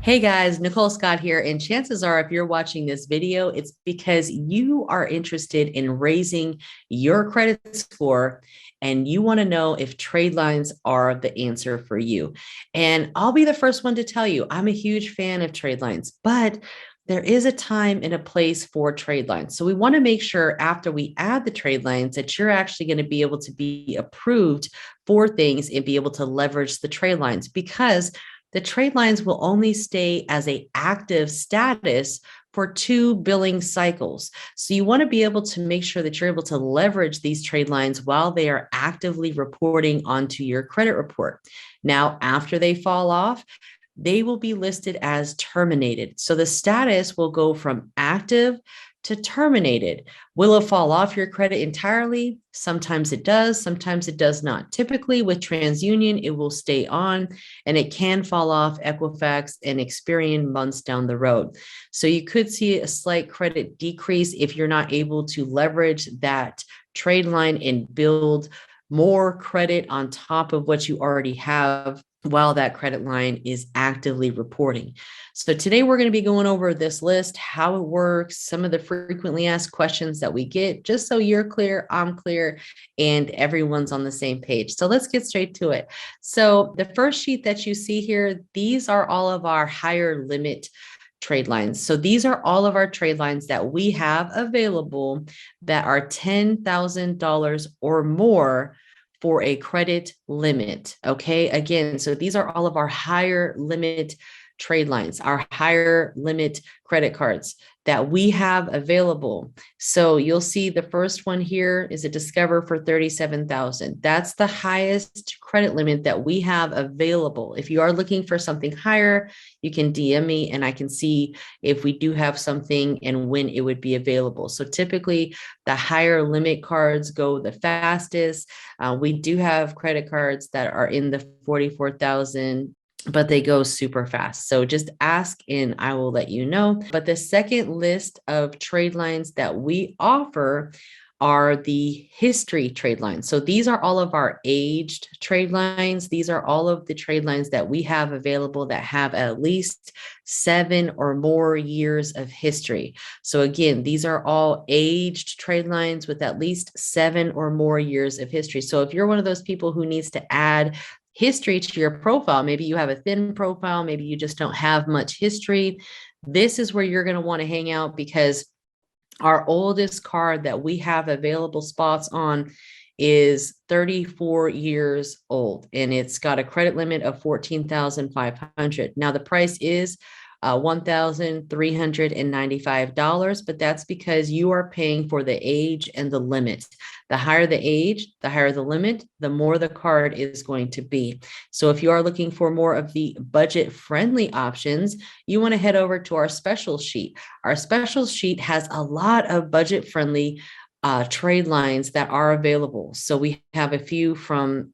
Hey guys, Nicole Scott here. And chances are, if you're watching this video, it's because you are interested in raising your credit score and you want to know if trade lines are the answer for you. And I'll be the first one to tell you, I'm a huge fan of trade lines, but there is a time and a place for trade lines. So we want to make sure after we add the trade lines that you're actually going to be able to be approved for things and be able to leverage the trade lines because the trade lines will only stay as a active status for 2 billing cycles. So you want to be able to make sure that you're able to leverage these trade lines while they are actively reporting onto your credit report. Now, after they fall off, they will be listed as terminated. So the status will go from active to terminated. Will it fall off your credit entirely? Sometimes it does, sometimes it does not. Typically with TransUnion, it will stay on and it can fall off Equifax and Experian months down the road. So you could see a slight credit decrease if you're not able to leverage that trade line and build more credit on top of what you already have while that credit line is actively reporting. So today we're going to be going over this list, how it works, some of the frequently asked questions that we get, just so you're clear, I'm clear, and everyone's on the same page. So let's get straight to it. So the first sheet that you see here, these are all of our higher limit trade lines. So these are all of our trade lines that we have available that are $10,000 or more for a credit limit. Okay. Again, so these are all of our higher limit trade lines, our higher limit credit cards that we have available. So you'll see the first one here is a Discover for 37,000. That's the highest credit limit that we have available. If you are looking for something higher, you can DM me and I can see if we do have something and when it would be available. So typically the higher limit cards go the fastest. We do have credit cards that are in the 44,000, but they go super fast. So just ask and I will let you know. But the second list of trade lines that we offer are the history trade lines. So these are all of our aged trade lines. These are all of the trade lines that we have available that have at least 7 or more years of history. So again, these are all aged trade lines with at least 7 or more years of history. So if you're one of those people who needs to add history to your profile, maybe you have a thin profile, maybe you just don't have much history, this is where you're going to want to hang out because our oldest card that we have available spots on is 34 years old and it's got a credit limit of 14,500. Now the price is $1,395, but that's because you are paying for the age and the limit. The higher the age, the higher the limit, the more the card is going to be. So if you are looking for more of the budget-friendly options, you want to head over to our special sheet. Our special sheet has a lot of budget-friendly trade lines that are available. So we have a few from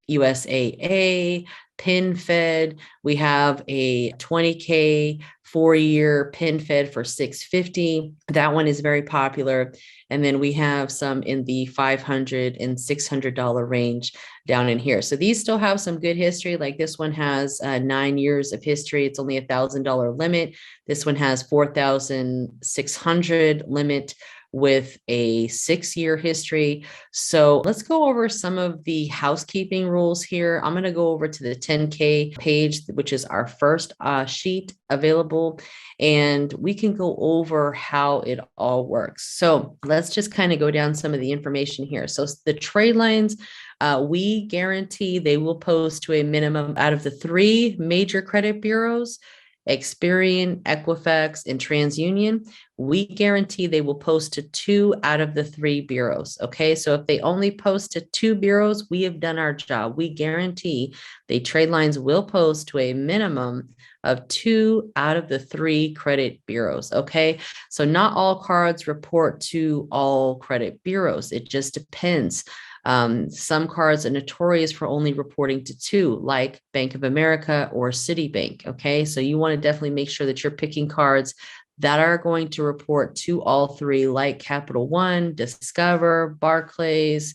USAA, PinFed. We have a 20K 4-year PinFed for $650. That one is very popular. And then we have some in the $500 and $600 range down in here. So these still have some good history. Like this one has 9 years of history. It's only $1,000 limit. This one has 4,600 limit with a 6-year history. So let's go over some of the housekeeping rules here. I'm going to go over to the 10K page, which is our first sheet available, and we can go over how it all works. So let's just kind of go down some of the information here. So the trade lines, we guarantee they will post to a minimum out of the 3 major credit bureaus, Experian, Equifax, and TransUnion. We guarantee they will post to 2 out of the 3 bureaus. Okay, so if they only post to 2 bureaus, we have done our job. We guarantee the trade lines will post to a minimum of 2 out of the 3 credit bureaus. Okay, so not all cards report to all credit bureaus. It just depends. Some cards are notorious for only reporting to 2, like Bank of America or Citibank. Okay, so you want to definitely make sure that you're picking cards that are going to report to all 3, like Capital One, Discover, Barclays,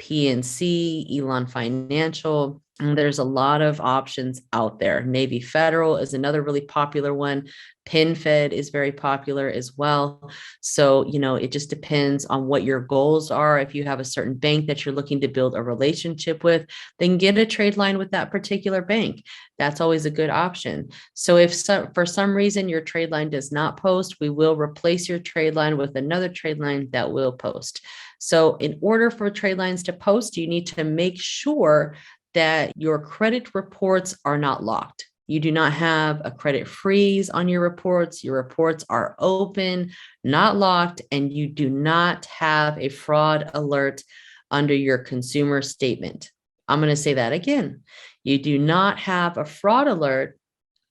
PNC, Elon Financial. And there's a lot of options out there. Navy Federal is another really popular one. PinFed is very popular as well. So, it just depends on what your goals are. If you have a certain bank that you're looking to build a relationship with, then get a trade line with that particular bank. That's always a good option. So if for some reason your trade line does not post, we will replace your trade line with another trade line that will post. So in order for trade lines to post, you need to make sure that your credit reports are not locked. You do not have a credit freeze on your reports. Your reports are open, not locked, and you do not have a fraud alert under your consumer statement. I'm going to say that again. You do not have a fraud alert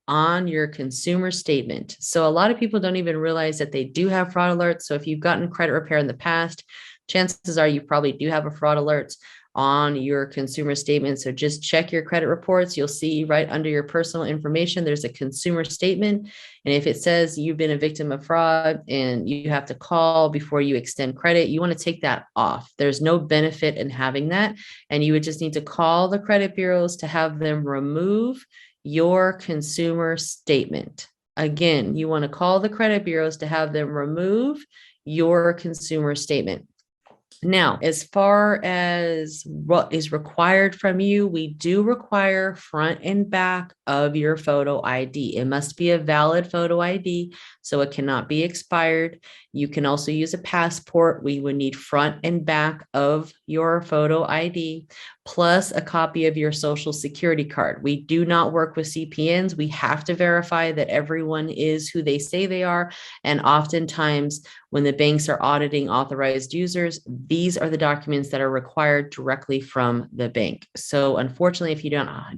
on your consumer statement. So a lot of people don't even realize that they do have fraud alerts. So if you've gotten credit repair in the past, chances are you probably do have a fraud alert on your consumer statement. So just check your credit reports. You'll see right under your personal information, there's a consumer statement. And if it says you've been a victim of fraud and you have to call before you extend credit, you want to take that off. There's no benefit in having that. And you would just need to call the credit bureaus to have them remove your consumer statement. Again, you want to call the credit bureaus to have them remove your consumer statement. Now, as far as what is required from you, we do require front and back of your photo ID. It must be a valid photo ID, so it cannot be expired. You can also use a passport. We would need front and back of your photo ID, plus a copy of your social security card. We do not work with CPNs. We have to verify that everyone is who they say they are. And oftentimes, when the banks are auditing authorized users, these are the documents that are required directly from the bank. So unfortunately, if you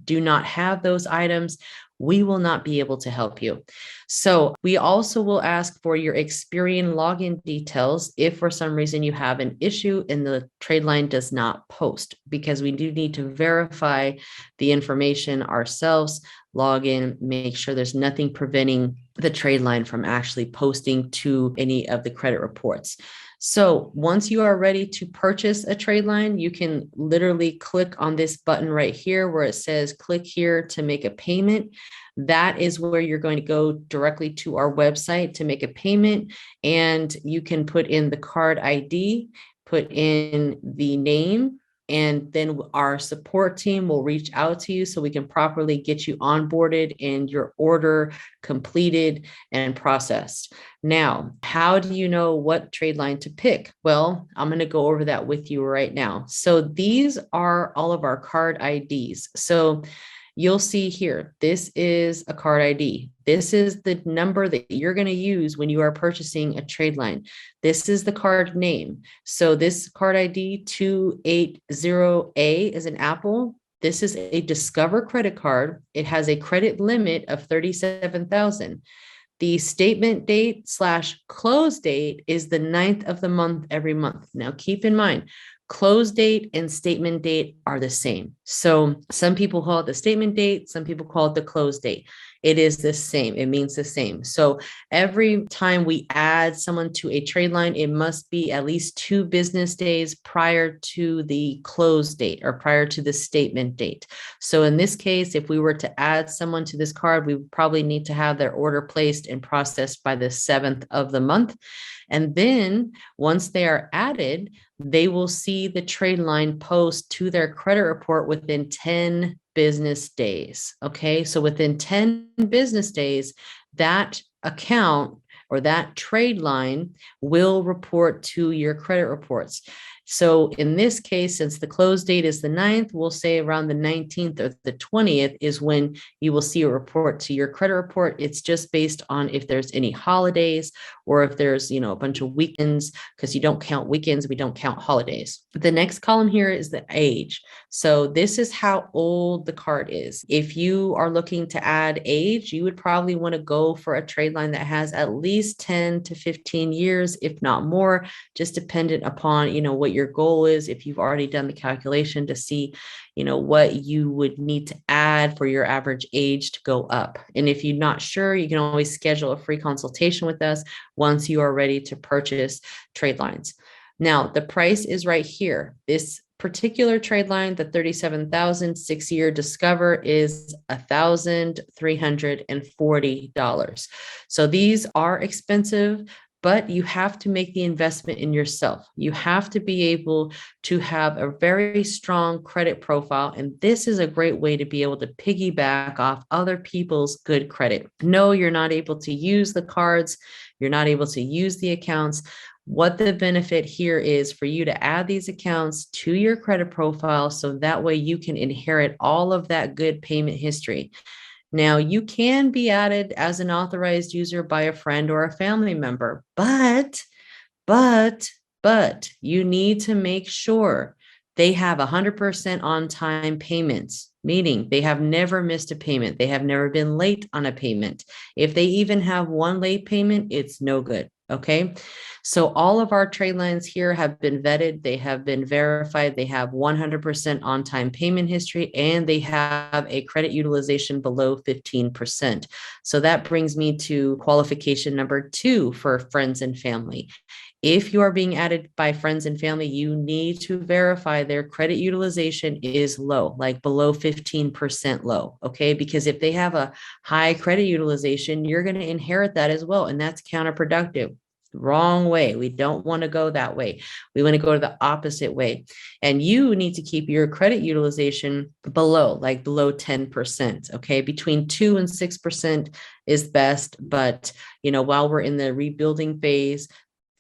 do not have those items, we will not be able to help you. So we also will ask for your Experian login details if for some reason you have an issue and the trade line does not post, because we do need to verify the information ourselves, log in, make sure there's nothing preventing the trade line from actually posting to any of the credit reports. So once you are ready to purchase a trade line, you can literally click on this button right here where it says click here to make a payment. That is where you're going to go directly to our website to make a payment, and you can put in the card ID, put in the name, and then our support team will reach out to you so we can properly get you onboarded and your order completed and processed. Now, how do you know what trade line to pick? Well, I'm going to go over that with you right now. So these are all of our card IDs. So you'll see here, this is a card ID. This is the number that you're going to use when you are purchasing a trade line. This is the card name. So this card ID 280A is an Apple. This is a Discover credit card. It has a credit limit of 37,000. The statement date / close date is the 9th of the month every month. Now keep in mind, close date and statement date are the same. So some people call it the statement date, some people call it the close date. It is the same. It means the same. So every time we add someone to a trade line, it must be at least 2 business days prior to the close date or prior to the statement date. So in this case, if we were to add someone to this card, we would probably need to have their order placed and processed by the 7th of the month. And then once they are added, they will see the trade line post to their credit report within 10 business days. Okay, so within 10 business days, that account or that trade line will report to your credit reports. So in this case, since the close date is the 9th, we'll say around the 19th or the 20th is when you will see a report to your credit report. It's just based on if there's any holidays or if there's, a bunch of weekends, because you don't count weekends, we don't count holidays. The next column here is the age. So this is how old the card is. If you are looking to add age, you would probably want to go for a trade line that has at least 10 to 15 years, if not more, just dependent upon, what your goal is. If you've already done the calculation to see, what you would need to add for your average age to go up. And if you're not sure, you can always schedule a free consultation with us once you are ready to purchase trade lines. Now, the price is right here. This particular trade line, the 37,000 6-year Discover, is $1,340. So these are expensive, but you have to make the investment in yourself. You have to be able to have a very strong credit profile. And this is a great way to be able to piggyback off other people's good credit. No, you're not able to use the cards. You're not able to use the accounts. What the benefit here is for you to add these accounts to your credit profile so that way you can inherit all of that good payment history. Now, you can be added as an authorized user by a friend or a family member, but, but you need to make sure they have 100% on time payments, meaning they have never missed a payment. They have never been late on a payment. If they even have one late payment, it's no good. Okay. So all of our trade lines here have been vetted. They have been verified. They have 100% on time payment history, and they have a credit utilization below 15%. So that brings me to qualification number 2 for friends and family. If you are being added by friends and family, you need to verify their credit utilization is low, like below 15% low. Okay. Because if they have a high credit utilization, you're going to inherit that as well. And that's counterproductive. Wrong way. We don't want to go that way. We want to go the opposite way. And you need to keep your credit utilization below, like below 10%. Okay. Between 2 and 6% is best. But, while we're in the rebuilding phase,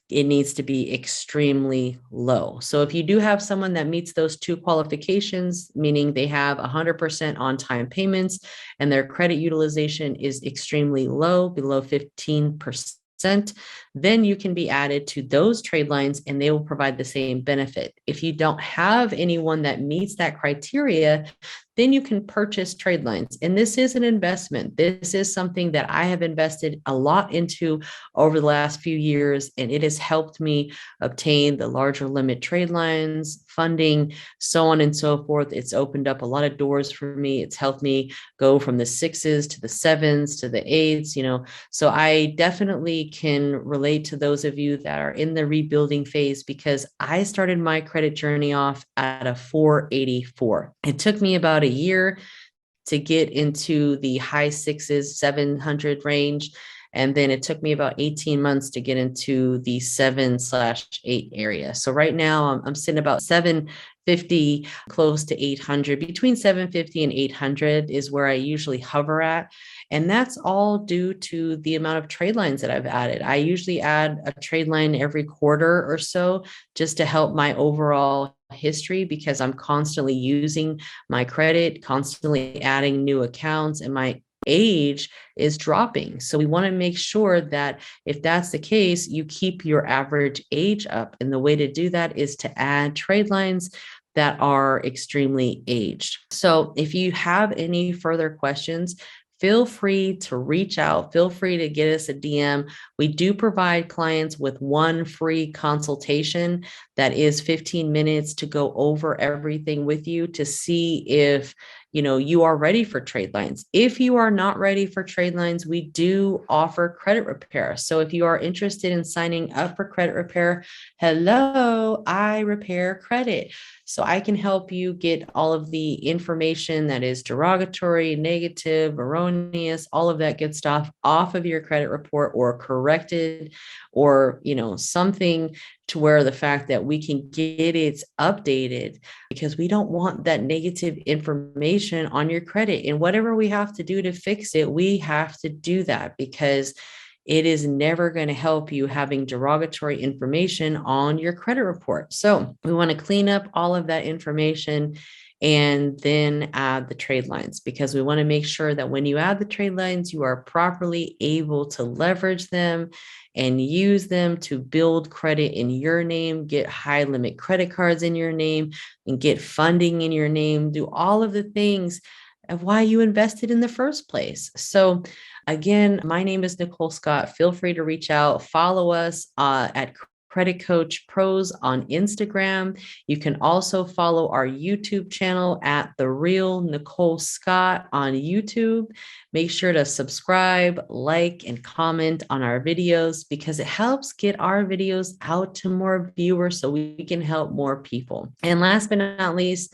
it needs to be extremely low. So if you do have someone that meets those 2 qualifications, meaning they have 100% on time payments and their credit utilization is extremely low, below 15%, then you can be added to those trade lines and they will provide the same benefit. If you don't have anyone that meets that criteria, then you can purchase trade lines. And this is an investment. This is something that I have invested a lot into over the last few years, and it has helped me obtain the larger limit trade lines, funding, so on and so forth. It's opened up a lot of doors for me. It's helped me go from the 6s to the 7s to the 8s, So I definitely can relate to those of you that are in the rebuilding phase, because I started my credit journey off at a 484. It took me about a year to get into the high 6s, 700 range. And then it took me about 18 months to get into the 7/8 area. So right now I'm sitting about 750, close to 800. Between 750 and 800 is where I usually hover at. And that's all due to the amount of trade lines that I've added. I usually add a trade line every quarter or so just to help my overall history, because I'm constantly using my credit, constantly adding new accounts, and my age is dropping. So we want to make sure that if that's the case, you keep your average age up. And the way to do that is to add trade lines that are extremely aged. So if you have any further questions, feel free to reach out. Feel free to get us a DM. We do provide clients with one free consultation that is 15 minutes to go over everything with you to see if you are ready for trade lines. If you are not ready for trade lines, we do offer credit repair. So if you are interested in signing up for credit repair, hello, I repair credit. So I can help you get all of the information that is derogatory, negative, erroneous, all of that good stuff off of your credit report, or corrected, or, something to where the fact that we can get it updated, because we don't want that negative information on your credit. And whatever we have to do to fix it, we have to do that, because it is never going to help you having derogatory information on your credit report. So we want to clean up all of that information and then add the trade lines, because we want to make sure that when you add the trade lines, you are properly able to leverage them and use them to build credit in your name, get high limit credit cards in your name, and get funding in your name, do all of the things of why you invested in the first place. So again, my name is Nicole Scott. Feel free to reach out, follow us at Credit Coach Pros on Instagram. You can also follow our YouTube channel at The Real Nicole Scott on YouTube. Make sure to subscribe, like, and comment on our videos because it helps get our videos out to more viewers so we can help more people. And last but not least,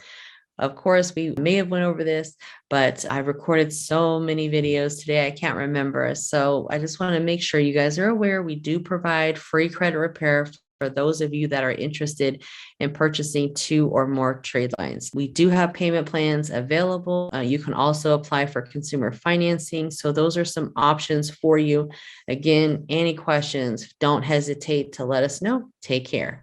of course, we may have went over this, but I recorded so many videos today, I can't remember. So I just want to make sure you guys are aware we do provide free credit repair for those of you that are interested in purchasing 2 or more trade lines. We do have payment plans available. You can also apply for consumer financing. So those are some options for you. Again, any questions, don't hesitate to let us know. Take care.